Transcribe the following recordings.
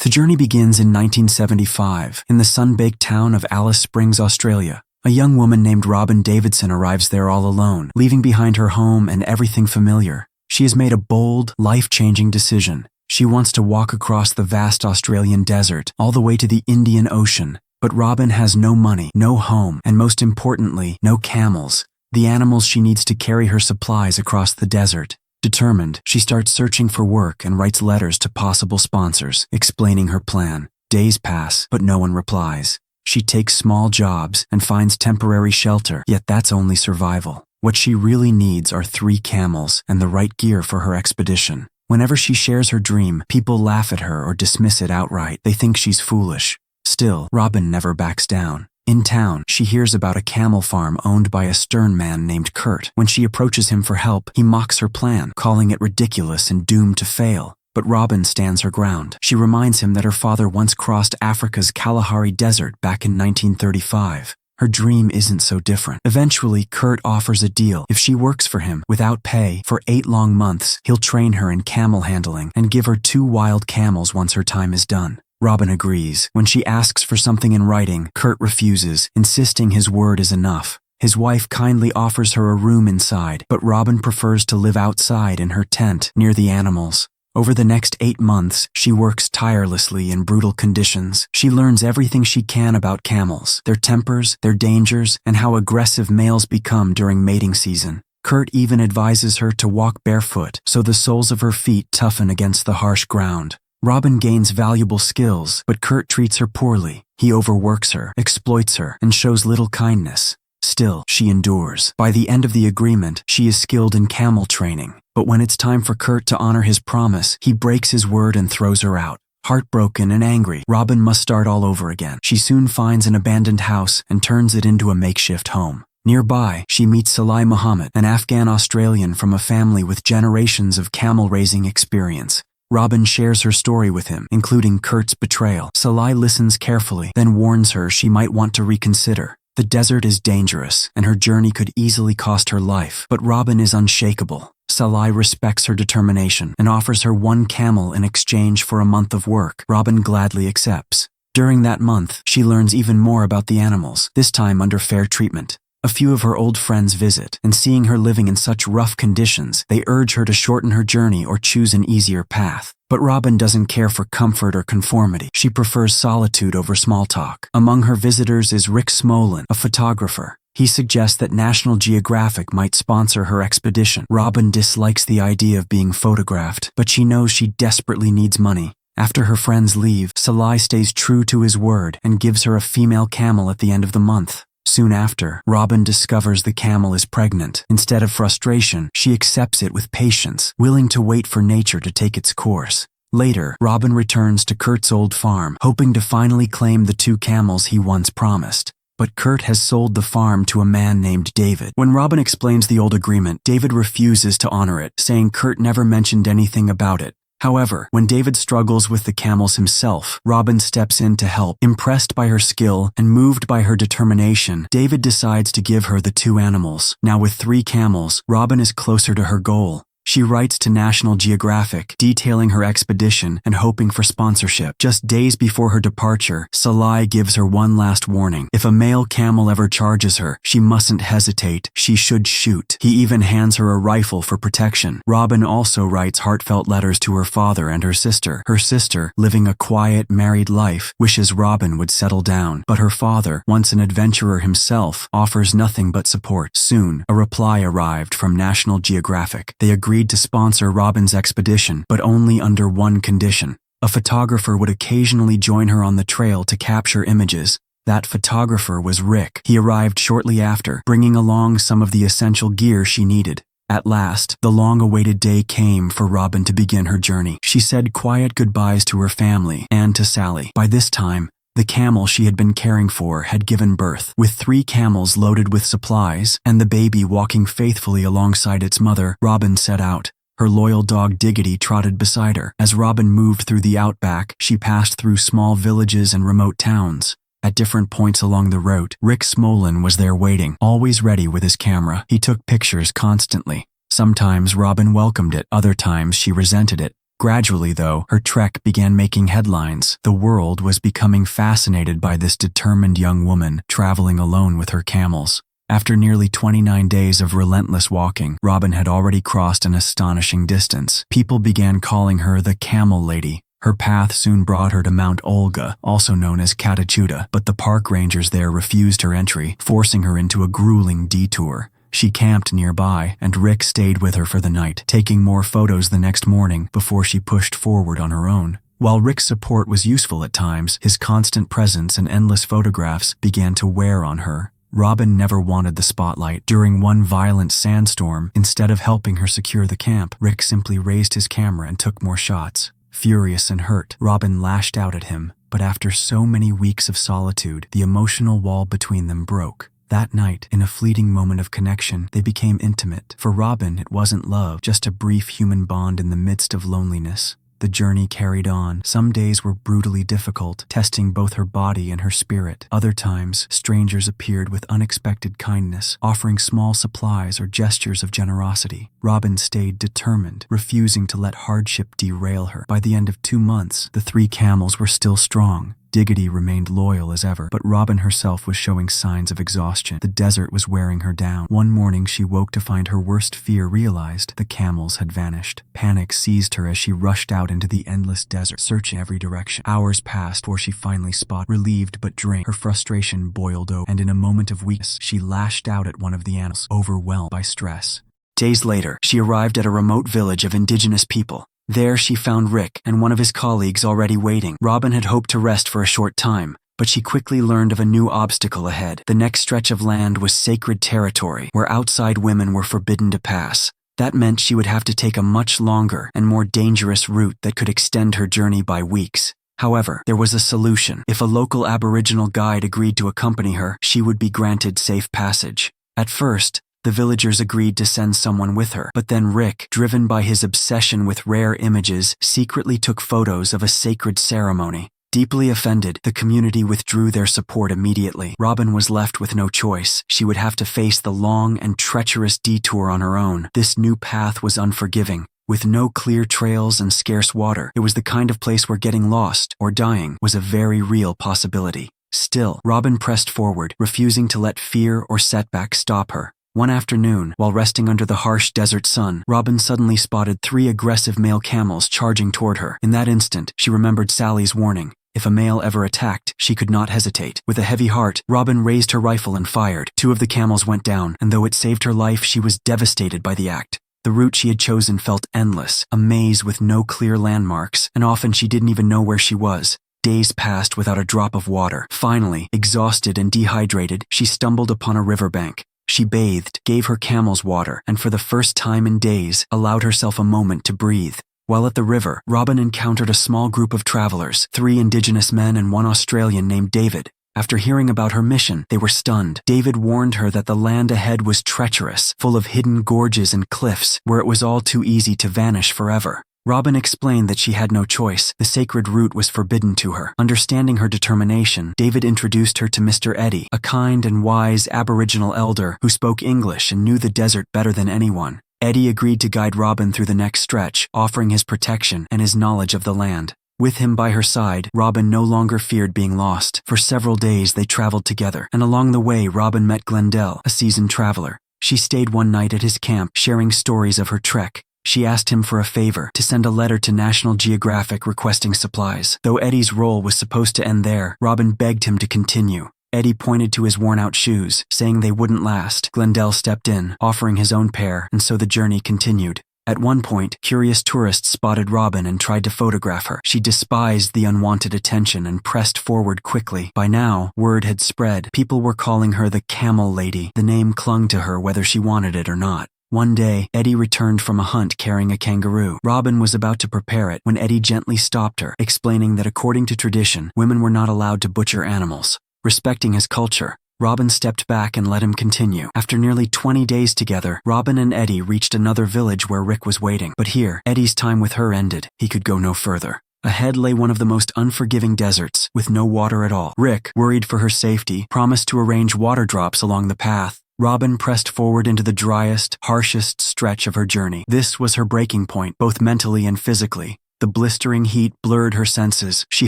The journey begins in 1975 in the sun-baked town of Alice Springs, Australia. A young woman named Robin Davidson arrives there all alone, leaving behind her home and everything familiar. She has made a bold, life-changing decision. She wants to walk across the vast Australian desert, all the way to the Indian Ocean. But Robin has no money, no home, and most importantly, no camels, the animals she needs to carry her supplies across the desert. Determined, she starts searching for work and writes letters to possible sponsors, explaining her plan. Days pass, but no one replies. She takes small jobs and finds temporary shelter, yet that's only survival. What she really needs are 3 camels and the right gear for her expedition. Whenever she shares her dream, people laugh at her or dismiss it outright. They think she's foolish. Still, Robin never backs down. In town, she hears about a camel farm owned by a stern man named Kurt. When she approaches him for help, he mocks her plan, calling it ridiculous and doomed to fail. But Robin stands her ground. She reminds him that her father once crossed Africa's Kalahari Desert back in 1935. Her dream isn't so different. Eventually, Kurt offers a deal. If she works for him, without pay, for 8 long months, he'll train her in camel handling and give her 2 wild camels once her time is done. Robin agrees. When she asks for something in writing, Kurt refuses, insisting his word is enough. His wife kindly offers her a room inside, but Robin prefers to live outside in her tent, near the animals. Over the next 8 months, she works tirelessly in brutal conditions. She learns everything she can about camels, their tempers, their dangers, and how aggressive males become during mating season. Kurt even advises her to walk barefoot, so the soles of her feet toughen against the harsh ground. Robin gains valuable skills, but Kurt treats her poorly. He overworks her, exploits her, and shows little kindness. Still, she endures. By the end of the agreement, she is skilled in camel training. But when it's time for Kurt to honor his promise, he breaks his word and throws her out. Heartbroken and angry, Robin must start all over again. She soon finds an abandoned house and turns it into a makeshift home. Nearby, she meets Salai Muhammad, an Afghan Australian from a family with generations of camel-raising experience. Robin shares her story with him, including Kurt's betrayal. Salai listens carefully, then warns her she might want to reconsider. The desert is dangerous, and her journey could easily cost her life, but Robin is unshakable. Salai respects her determination and offers her 1 camel in exchange for a month of work. Robin gladly accepts. During that month, she learns even more about the animals, this time under fair treatment. A few of her old friends visit, and seeing her living in such rough conditions, they urge her to shorten her journey or choose an easier path. But Robin doesn't care for comfort or conformity. She prefers solitude over small talk. Among her visitors is Rick Smolin, a photographer. He suggests that National Geographic might sponsor her expedition. Robin dislikes the idea of being photographed, but she knows she desperately needs money. After her friends leave, Salai stays true to his word and gives her a female camel at the end of the month. Soon after, Robin discovers the camel is pregnant. Instead of frustration, she accepts it with patience, willing to wait for nature to take its course. Later, Robin returns to Kurt's old farm, hoping to finally claim the 2 camels he once promised. But Kurt has sold the farm to a man named David. When Robin explains the old agreement, David refuses to honor it, saying Kurt never mentioned anything about it. However, when David struggles with the camels himself, Robin steps in to help. Impressed by her skill and moved by her determination, David decides to give her the 2 animals. Now with 3 camels, Robin is closer to her goal. She writes to National Geographic, detailing her expedition and hoping for sponsorship. Just days before her departure, Salai gives her one last warning. If a male camel ever charges her, she mustn't hesitate. She should shoot. He even hands her a rifle for protection. Robin also writes heartfelt letters to her father and her sister. Her sister, living a quiet, married life, wishes Robin would settle down. But her father, once an adventurer himself, offers nothing but support. Soon, a reply arrived from National Geographic. They agreed to sponsor Robin's expedition, but only under one condition. A photographer would occasionally join her on the trail to capture images. That photographer was Rick. He arrived shortly after, bringing along some of the essential gear she needed. At last, the long-awaited day came for Robin to begin her journey. She said quiet goodbyes to her family and to Sally. By this time, the camel she had been caring for had given birth. With 3 camels loaded with supplies and the baby walking faithfully alongside its mother, Robin set out. Her loyal dog Diggity trotted beside her. As Robin moved through the outback, she passed through small villages and remote towns. At different points along the route, Rick Smolin was there waiting, always ready with his camera. He took pictures constantly. Sometimes Robin welcomed it, other times she resented it. Gradually, though, her trek began making headlines. The world was becoming fascinated by this determined young woman traveling alone with her camels. After nearly 29 days of relentless walking, Robin had already crossed an astonishing distance. People began calling her the Camel Lady. Her path soon brought her to Mount Olga, also known as Katachuta, but the park rangers there refused her entry, forcing her into a grueling detour. She camped nearby, and Rick stayed with her for the night, taking more photos the next morning before she pushed forward on her own. While Rick's support was useful at times, his constant presence and endless photographs began to wear on her. Robin never wanted the spotlight. During one violent sandstorm, instead of helping her secure the camp, Rick simply raised his camera and took more shots. Furious and hurt, Robin lashed out at him, but after so many weeks of solitude, the emotional wall between them broke. That night, in a fleeting moment of connection, they became intimate. For Robin, it wasn't love, just a brief human bond in the midst of loneliness. The journey carried on. Some days were brutally difficult, testing both her body and her spirit. Other times, strangers appeared with unexpected kindness, offering small supplies or gestures of generosity. Robin stayed determined, refusing to let hardship derail her. By the end of 2 months, the 3 camels were still strong. Diggity remained loyal as ever, but Robin herself was showing signs of exhaustion. The desert was wearing her down. One morning she woke to find her worst fear realized. The camels had vanished. Panic seized her as she rushed out into the endless desert, searching every direction. Hours passed before she finally spotted. Relieved but drained, her frustration boiled over, and in a moment of weakness, she lashed out at one of the animals, overwhelmed by stress. Days later, she arrived at a remote village of indigenous people. There she found Rick and one of his colleagues already waiting. Robin had hoped to rest for a short time, but she quickly learned of a new obstacle ahead. The next stretch of land was sacred territory, where outside women were forbidden to pass. That meant she would have to take a much longer and more dangerous route that could extend her journey by weeks. However, there was a solution. If a local Aboriginal guide agreed to accompany her, she would be granted safe passage. At first, the villagers agreed to send someone with her, but then Rick, driven by his obsession with rare images, secretly took photos of a sacred ceremony. Deeply offended, the community withdrew their support immediately. Robin was left with no choice. She would have to face the long and treacherous detour on her own. This new path was unforgiving. With no clear trails and scarce water, it was the kind of place where getting lost or dying was a very real possibility. Still, Robin pressed forward, refusing to let fear or setback stop her. One afternoon, while resting under the harsh desert sun, Robin suddenly spotted 3 aggressive male camels charging toward her. In that instant, she remembered Sally's warning. If a male ever attacked, she could not hesitate. With a heavy heart, Robin raised her rifle and fired. 2 of the camels went down, and though it saved her life, she was devastated by the act. The route she had chosen felt endless, a maze with no clear landmarks, and often she didn't even know where she was. Days passed without a drop of water. Finally, exhausted and dehydrated, she stumbled upon a riverbank. She bathed, gave her camels water, and for the first time in days, allowed herself a moment to breathe. While at the river, Robin encountered a small group of travelers, 3 indigenous men and 1 Australian named David. After hearing about her mission, they were stunned. David warned her that the land ahead was treacherous, full of hidden gorges and cliffs, where it was all too easy to vanish forever. Robin explained that she had no choice. The sacred route was forbidden to her. Understanding her determination, David introduced her to Mr. Eddie, a kind and wise Aboriginal elder who spoke English and knew the desert better than anyone. Eddie agreed to guide Robin through the next stretch, offering his protection and his knowledge of the land. With him by her side, Robin no longer feared being lost. For several days they traveled together, and along the way Robin met Glendell, a seasoned traveler. She stayed one night at his camp, sharing stories of her trek. She asked him for a favor, to send a letter to National Geographic requesting supplies. Though Eddie's role was supposed to end there, Robin begged him to continue. Eddie pointed to his worn-out shoes, saying they wouldn't last. Glendell stepped in, offering his own pair, and so the journey continued. At one point, curious tourists spotted Robin and tried to photograph her. She despised the unwanted attention and pressed forward quickly. By now, word had spread. People were calling her the Camel Lady. The name clung to her whether she wanted it or not. One day, Eddie returned from a hunt carrying a kangaroo. Robin was about to prepare it when Eddie gently stopped her, explaining that according to tradition, women were not allowed to butcher animals. Respecting his culture, Robin stepped back and let him continue. After nearly 20 days together, Robin and Eddie reached another village where Rick was waiting. But here, Eddie's time with her ended. He could go no further. Ahead lay one of the most unforgiving deserts, with no water at all. Rick, worried for her safety, promised to arrange water drops along the path. Robin pressed forward into the driest, harshest stretch of her journey. This was her breaking point, both mentally and physically. The blistering heat blurred her senses. She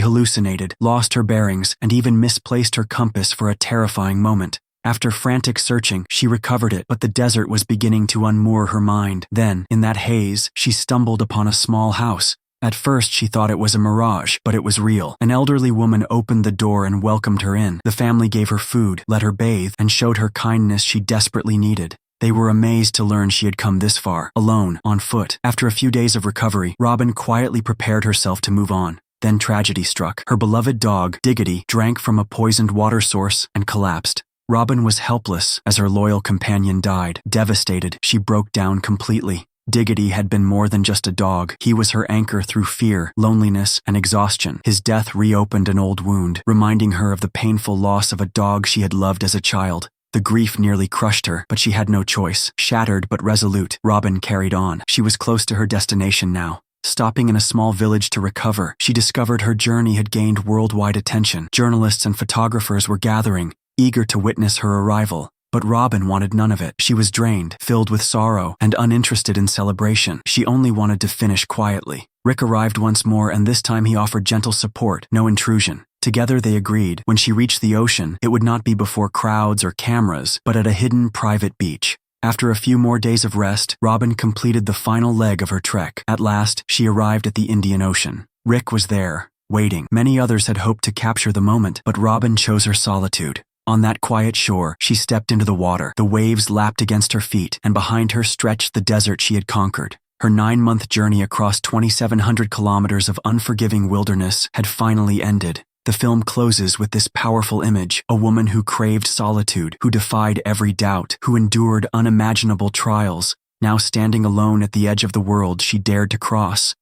hallucinated, lost her bearings, and even misplaced her compass for a terrifying moment. After frantic searching, she recovered it, but the desert was beginning to unmoor her mind. Then, in that haze, she stumbled upon a small house. At first, she thought it was a mirage, but it was real. An elderly woman opened the door and welcomed her in. The family gave her food, let her bathe, and showed her kindness she desperately needed. They were amazed to learn she had come this far, alone, on foot. After a few days of recovery, Robin quietly prepared herself to move on. Then tragedy struck. Her beloved dog, Diggity, drank from a poisoned water source and collapsed. Robin was helpless as her loyal companion died. Devastated, she broke down completely. Diggity had been more than just a dog. He was her anchor through fear, loneliness, and exhaustion. His death reopened an old wound, reminding her of the painful loss of a dog she had loved as a child. The grief nearly crushed her, but she had no choice. Shattered but resolute, Robin carried on. She was close to her destination now. Stopping in a small village to recover, she discovered her journey had gained worldwide attention. Journalists and photographers were gathering, eager to witness her arrival. But Robin wanted none of it. She was drained, filled with sorrow, and uninterested in celebration. She only wanted to finish quietly. Rick arrived once more, and this time he offered gentle support, no intrusion. Together they agreed, when she reached the ocean, it would not be before crowds or cameras, but at a hidden private beach. After a few more days of rest, Robin completed the final leg of her trek. At last, she arrived at the Indian Ocean. Rick was there, waiting. Many others had hoped to capture the moment, but Robin chose her solitude. On that quiet shore, she stepped into the water. The waves lapped against her feet, and behind her stretched the desert she had conquered. Her 9-month journey across 2,700 kilometers of unforgiving wilderness had finally ended. The film closes with this powerful image, a woman who craved solitude, who defied every doubt, who endured unimaginable trials. Now standing alone at the edge of the world she dared to cross,